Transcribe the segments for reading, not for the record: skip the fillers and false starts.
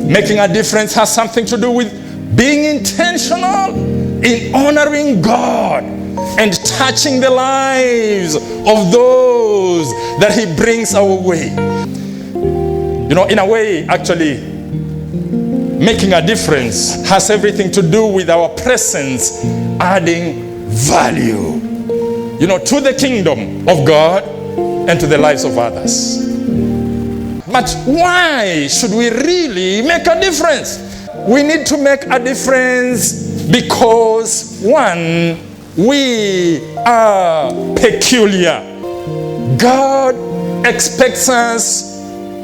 Making a difference has something to do with being intentional in honoring God and touching the lives of those that He brings our way. In a way, actually, making a difference has everything to do with our presence adding value, to the kingdom of God and to the lives of others. But why should we really make a difference? We need to make a difference because, one, we are peculiar. God expects us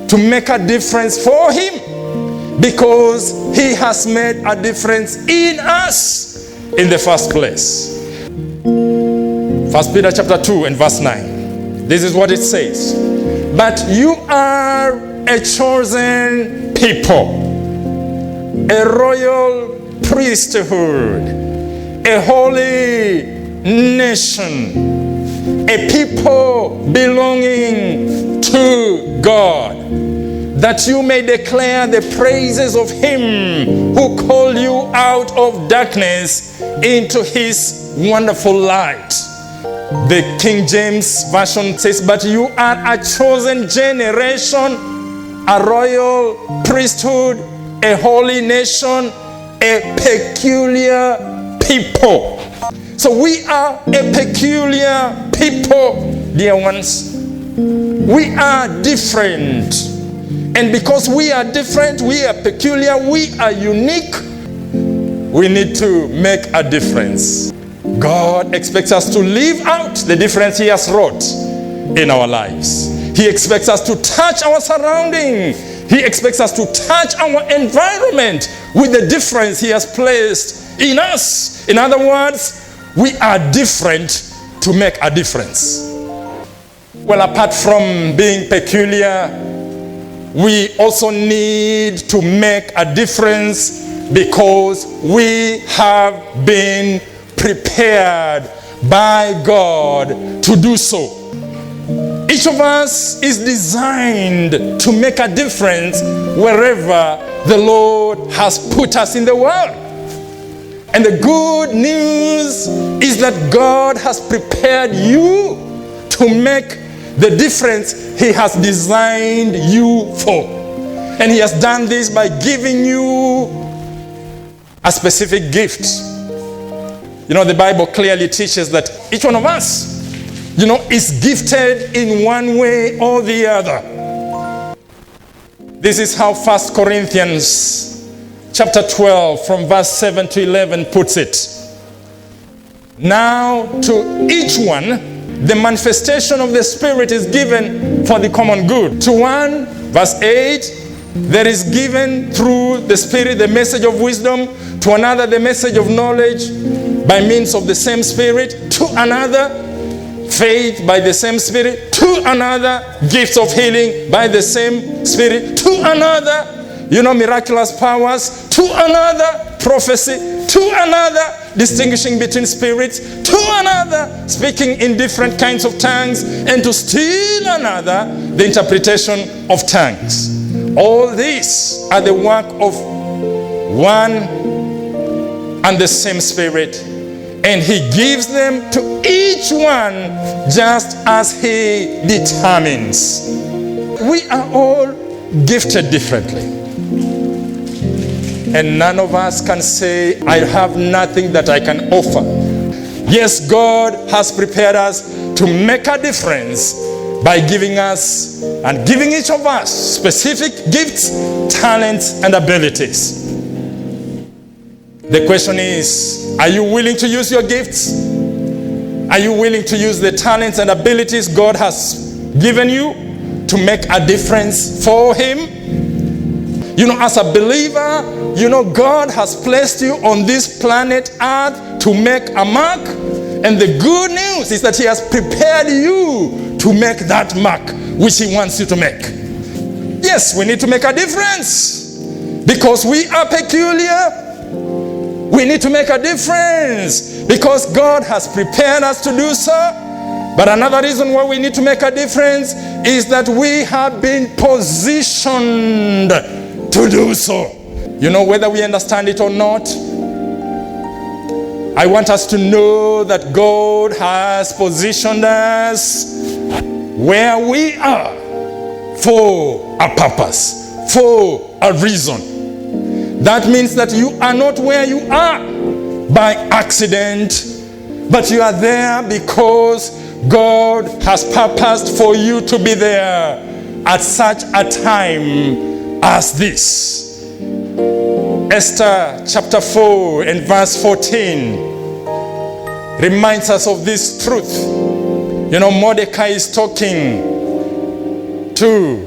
to make a difference for Him because He has made a difference in us in the first place. 1 Peter chapter 2 and verse 9. This is what it says. But you are a chosen people, a royal priesthood, a holy nation, a people belonging to God, that you may declare the praises of Him who called you out of darkness into His wonderful light. The King James Version says, but you are a chosen generation, a royal priesthood, a holy nation, a peculiar people. So we are a peculiar people, dear ones. We are different. And because we are different, we are peculiar, we are unique, we need to make a difference. God expects us to live out the difference He has wrought in our lives. He expects us to touch our surrounding. He expects us to touch our environment with the difference He has placed in us. In other words, we are different to make a difference. Well, apart from being peculiar, we also need to make a difference because we have been prepared by God to do so. Each of us is designed to make a difference wherever the Lord has put us in the world. And the good news is that God has prepared you to make the difference He has designed you for. And He has done this by giving you a specific gift. The Bible clearly teaches that each one of us, is gifted in one way or the other. This is how 1 Corinthians chapter 12 from verse 7 to 11 puts it. Now to each one, the manifestation of the Spirit is given for the common good. To one, verse 8, there is given through the Spirit the message of wisdom, to another the message of knowledge by means of the same Spirit, to another faith by the same Spirit, to another gifts of healing by the same Spirit, to another, miraculous powers, to another prophecy, to another distinguishing between spirits, to another speaking in different kinds of tongues, and to still another the interpretation of tongues. All these are the work of one and the same Spirit, and He gives them to each one just as He determines. We are all gifted differently, and none of us can say, I have nothing that I can offer. Yes, God has prepared us to make a difference by giving us and giving each of us specific gifts, talents, and abilities. The question is, are you willing to use your gifts? Are you willing to use the talents and abilities God has given you to make a difference for Him? As a believer, God has placed you on this planet Earth to make a mark. And the good news is that He has prepared you to make that mark which He wants you to make. Yes, we need to make a difference because we are peculiar. We need to make a difference because God has prepared us to do so. But another reason why we need to make a difference is that we have been positioned to do so. You know, whether we understand it or not, I want us to know that God has positioned us where we are for a purpose, for a reason. That means that you are not where you are by accident, but you are there because God has purposed for you to be there at such a time as this. Esther chapter 4 and verse 14 reminds us of this truth. You know, Mordecai is talking to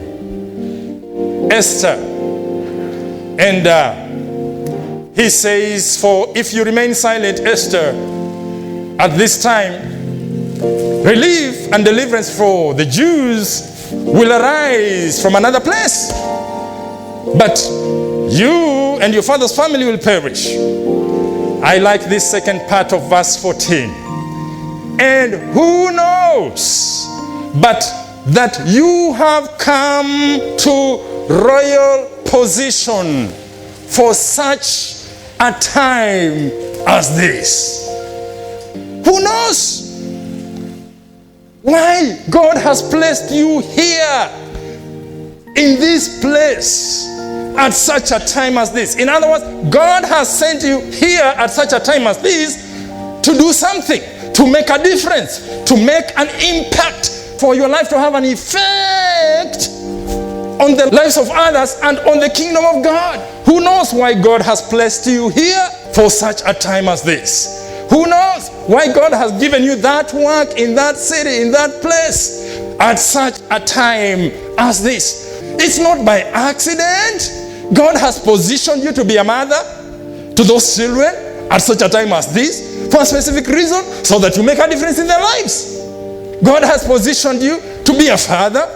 Esther, and he says, "For if you remain silent, Esther, at this time, relief and deliverance for the Jews will arise from another place. But you and your father's family will perish." I like this second part of verse 14. "And who knows but that you have come to royal position for such a time as this." Who knows why God has placed you here in this place at such a time as this? In other words, God has sent you here at such a time as this to do something, to make a difference, to make an impact, for your life to have an effect on the lives of others and on the kingdom of God. Who knows why God has placed you here for such a time as this? Who knows why God has given you that work in that city, in that place, at such a time as this? It's not by accident. God has positioned you to be a mother to those children at such a time as this for a specific reason, so that you make a difference in their lives. God has positioned you to be a father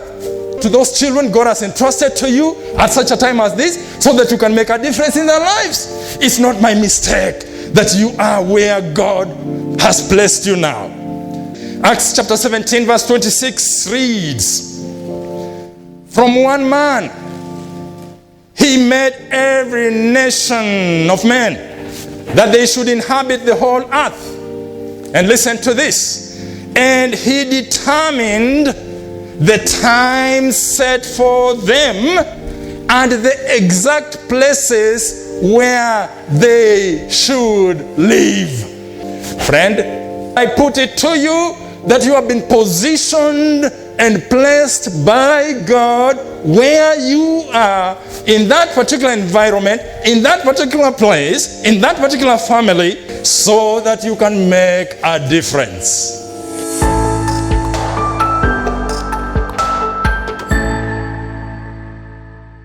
to those children God has entrusted to you at such a time as this, so that you can make a difference in their lives. It's not my mistake that you are where God has placed you now. Acts chapter 17 verse 26 reads, "From one man he made every nation of men, that they should inhabit the whole earth." And listen to this. "And he determined the time set for them and the exact places where they should live." Friend, I put it to you that you have been positioned and placed by God where you are in that particular environment, in that particular place, in that particular family, so that you can make a difference.